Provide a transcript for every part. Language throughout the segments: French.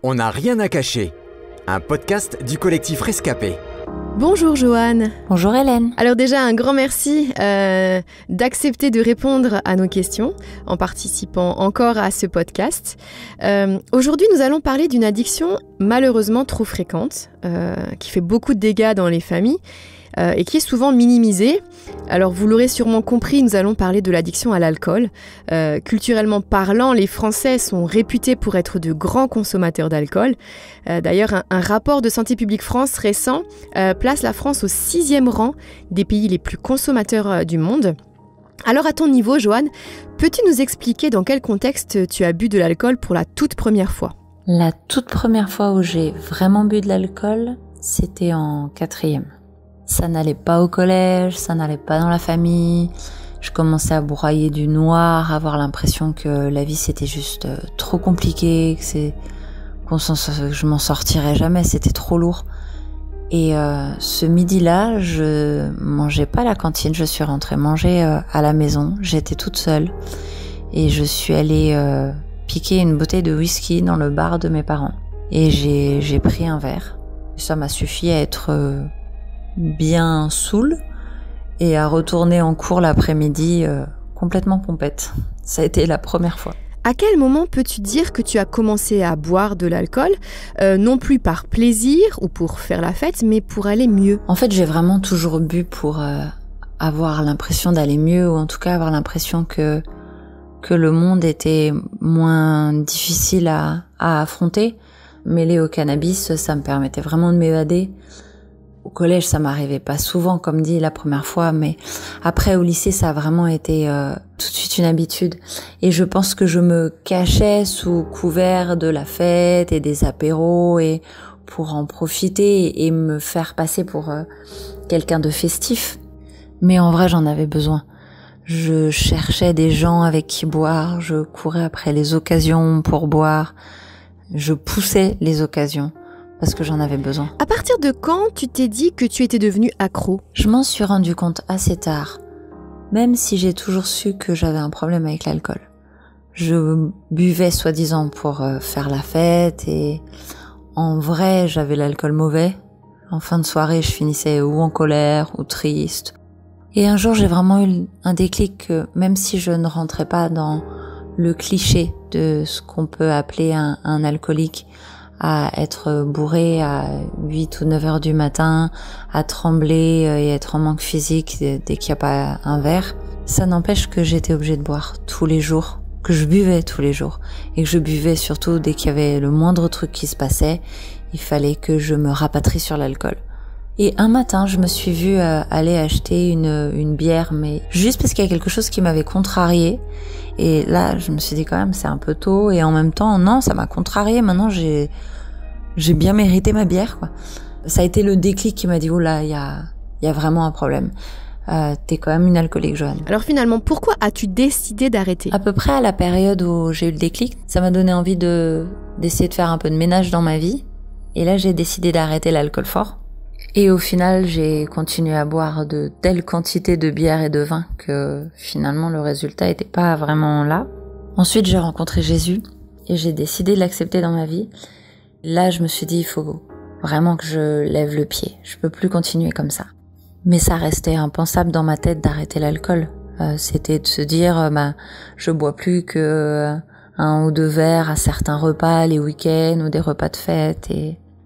On n'a rien à cacher, un podcast du collectif Rescapé. Bonjour Joanne. Bonjour Hélène. Alors déjà un grand merci d'accepter de répondre à nos questions en participant encore à ce podcast. Aujourd'hui nous allons parler d'une addiction malheureusement trop fréquente, qui fait beaucoup de dégâts dans les familles et qui est souvent minimisée. Alors vous l'aurez sûrement compris, nous allons parler de l'addiction à l'alcool. Culturellement parlant, les Français sont réputés pour être de grands consommateurs d'alcool. D'ailleurs, un rapport de Santé publique France récent place la France au 6e rang des pays les plus consommateurs du monde. Alors à ton niveau, Joanne, peux-tu nous expliquer dans quel contexte tu as bu de l'alcool pour la toute première fois ? La toute première fois où j'ai vraiment bu de l'alcool, c'était en 4e. Ça n'allait pas au collège, ça n'allait pas dans la famille. Je commençais à broyer du noir, à avoir l'impression que la vie c'était juste trop compliqué, que je m'en sortirais jamais, c'était trop lourd. Et ce midi-là, je mangeais pas à la cantine, je suis rentrée manger à la maison. J'étais toute seule et je suis allée piquer une bouteille de whisky dans le bar de mes parents. Et j'ai pris un verre. Ça m'a suffi à être bien saoule et à retourner en cours l'après-midi complètement pompette. Ça a été la première fois. À quel moment peux-tu dire que tu as commencé à boire de l'alcool, non plus par plaisir ou pour faire la fête, mais pour aller mieux ? En fait, j'ai vraiment toujours bu pour avoir l'impression d'aller mieux, ou en tout cas avoir l'impression que le monde était moins difficile à affronter. Mêlé au cannabis, ça me permettait vraiment de m'évader. Au collège, ça m'arrivait pas souvent, comme dit la première fois, mais après au lycée, ça a vraiment été tout de suite une habitude. Et je pense que je me cachais sous couvert de la fête et des apéros et pour en profiter et me faire passer pour quelqu'un de festif. Mais en vrai, j'en avais besoin. Je cherchais des gens avec qui boire, je courais après les occasions pour boire, je poussais les occasions. Parce que j'en avais besoin. À partir de quand tu t'es dit que tu étais devenue accro ? Je m'en suis rendu compte assez tard, même si j'ai toujours su que j'avais un problème avec l'alcool. Je buvais soi-disant pour faire la fête et en vrai j'avais l'alcool mauvais. En fin de soirée je finissais ou en colère ou triste. Et un jour j'ai vraiment eu un déclic que même si je ne rentrais pas dans le cliché de ce qu'on peut appeler un alcoolique, à être bourré à 8 ou 9 heures du matin, à trembler et être en manque physique dès qu'il n'y a pas un verre. Ça n'empêche que j'étais obligée de boire tous les jours, que je buvais tous les jours, et que je buvais surtout dès qu'il y avait le moindre truc qui se passait, il fallait que je me rapatrie sur l'alcool. Et un matin, je me suis vue aller acheter une bière, mais juste parce qu'il y a quelque chose qui m'avait contrariée. Et là, je me suis dit quand même, c'est un peu tôt. Et en même temps, non, ça m'a contrariée. Maintenant, j'ai bien mérité ma bière, quoi. Ça a été le déclic qui m'a dit, oh là, il y a vraiment un problème. T'es quand même une alcoolique, Joanne. Alors finalement, pourquoi as-tu décidé d'arrêter ? À peu près à la période où j'ai eu le déclic, ça m'a donné envie d'essayer de faire un peu de ménage dans ma vie. Et là, j'ai décidé d'arrêter l'alcool fort. Et au final, j'ai continué à boire de telles quantités de bière et de vin que finalement le résultat était pas vraiment là. Ensuite, j'ai rencontré Jésus et j'ai décidé de l'accepter dans ma vie. Là, je me suis dit, il faut vraiment que je lève le pied. Je peux plus continuer comme ça. Mais ça restait impensable dans ma tête d'arrêter l'alcool. C'était de se dire, je bois plus que 1 ou 2 verres à certains repas, les week-ends ou des repas de fête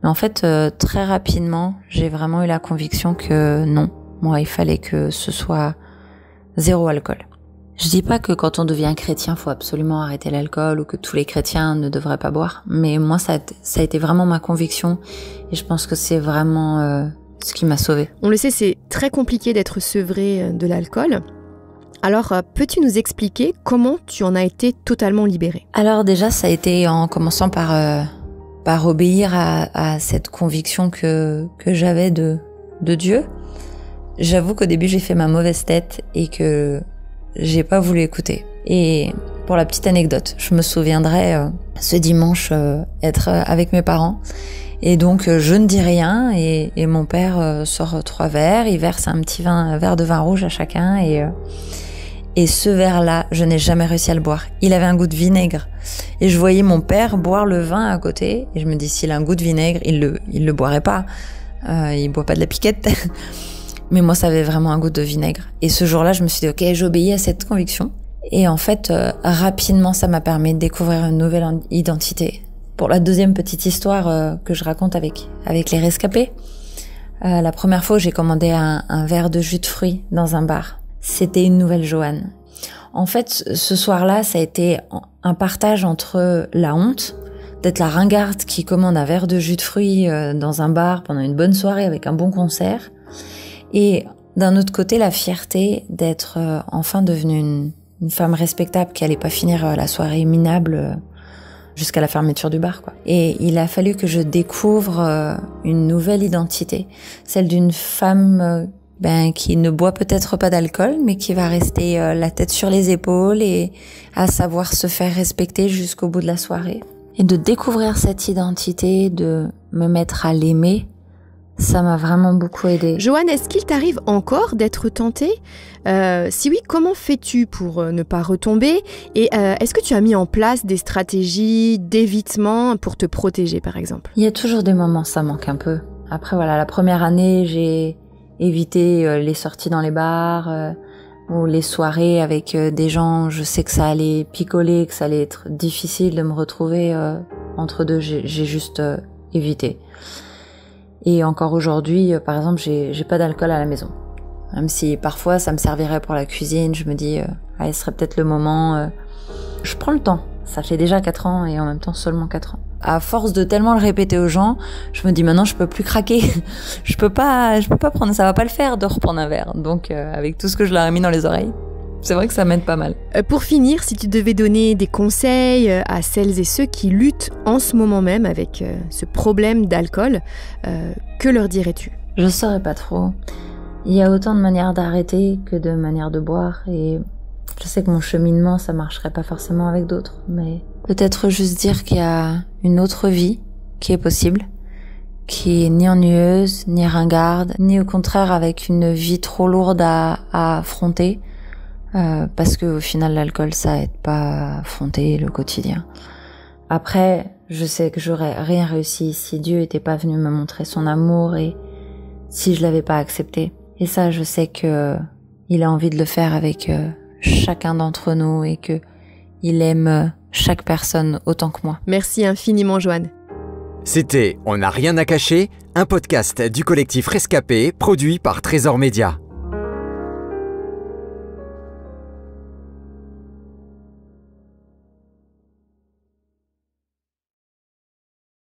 Mais en fait, très rapidement, j'ai vraiment eu la conviction que non, moi, il fallait que ce soit 0 alcool. Je dis pas que quand on devient chrétien, faut absolument arrêter l'alcool ou que tous les chrétiens ne devraient pas boire, mais moi, ça a été vraiment ma conviction et je pense que c'est vraiment ce qui m'a sauvée. On le sait, c'est très compliqué d'être sevré de l'alcool. Alors, peux-tu nous expliquer comment tu en as été totalement libérée ? Alors déjà, ça a été en commençant par obéir à cette conviction que j'avais de Dieu. J'avoue qu'au début j'ai fait ma mauvaise tête et que j'ai pas voulu écouter. Et pour la petite anecdote, je me souviendrai ce dimanche être avec mes parents et donc je ne dis rien et mon père sort 3 verres, il verse un petit verre de vin rouge à chacun Et ce verre-là, je n'ai jamais réussi à le boire. Il avait un goût de vinaigre. Et je voyais mon père boire le vin à côté. Et je me dis, s'il a un goût de vinaigre, il le boirait pas. Il boit pas de la piquette. Mais moi, ça avait vraiment un goût de vinaigre. Et ce jour-là, je me suis dit, ok, j'obéis à cette conviction. Et en fait, rapidement, ça m'a permis de découvrir une nouvelle identité. Pour la deuxième petite histoire que je raconte avec les rescapés, la première fois où j'ai commandé un verre de jus de fruits dans un bar, c'était une nouvelle Joanne. En fait, ce soir-là, ça a été un partage entre la honte d'être la ringarde qui commande un verre de jus de fruits dans un bar pendant une bonne soirée avec un bon concert, et d'un autre côté, la fierté d'être enfin devenue une femme respectable qui allait pas finir la soirée minable jusqu'à la fermeture du bar, quoi. Et il a fallu que je découvre une nouvelle identité, celle d'une femme qui ne boit peut-être pas d'alcool, mais qui va rester la tête sur les épaules et à savoir se faire respecter jusqu'au bout de la soirée. Et de découvrir cette identité, de me mettre à l'aimer, ça m'a vraiment beaucoup aidée. Joanne, est-ce qu'il t'arrive encore d'être tentée ? Si oui, comment fais-tu pour ne pas retomber ? Et est-ce que tu as mis en place des stratégies d'évitement pour te protéger, par exemple ? Il y a toujours des moments, ça manque un peu. Après, voilà, la première année, j'ai évité les sorties dans les bars ou les soirées avec des gens. Je sais que ça allait picoler, que ça allait être difficile de me retrouver entre deux. J'ai juste évité. Et encore aujourd'hui, par exemple, j'ai pas d'alcool à la maison. Même si parfois ça me servirait pour la cuisine, je me dis, il serait peut-être le moment. Je prends le temps. Ça fait déjà 4 ans et en même temps seulement 4 ans. À force de tellement le répéter aux gens, je me dis maintenant je peux plus craquer. je peux pas prendre, ça va pas le faire de reprendre un verre. Donc avec tout ce que je leur ai mis dans les oreilles, c'est vrai que ça m'aide pas mal. Pour finir, si tu devais donner des conseils à celles et ceux qui luttent en ce moment même avec ce problème d'alcool, que leur dirais-tu ? Je saurais pas trop. Il y a autant de manières d'arrêter que de manières de boire, et je sais que mon cheminement, ça marcherait pas forcément avec d'autres, mais peut-être juste dire qu'il y a une autre vie qui est possible, qui est ni ennuyeuse, ni ringarde, ni au contraire avec une vie trop lourde à affronter, parce que au final l'alcool ça aide pas à affronter le quotidien. Après, je sais que j'aurais rien réussi si Dieu était pas venu me montrer son amour et si je l'avais pas accepté. Et ça, je sais que il a envie de le faire avec chacun d'entre nous et que il aime chaque personne autant que moi. Merci infiniment, Joanne. C'était On n'a rien à cacher, un podcast du collectif Rescapé produit par Trésor Média.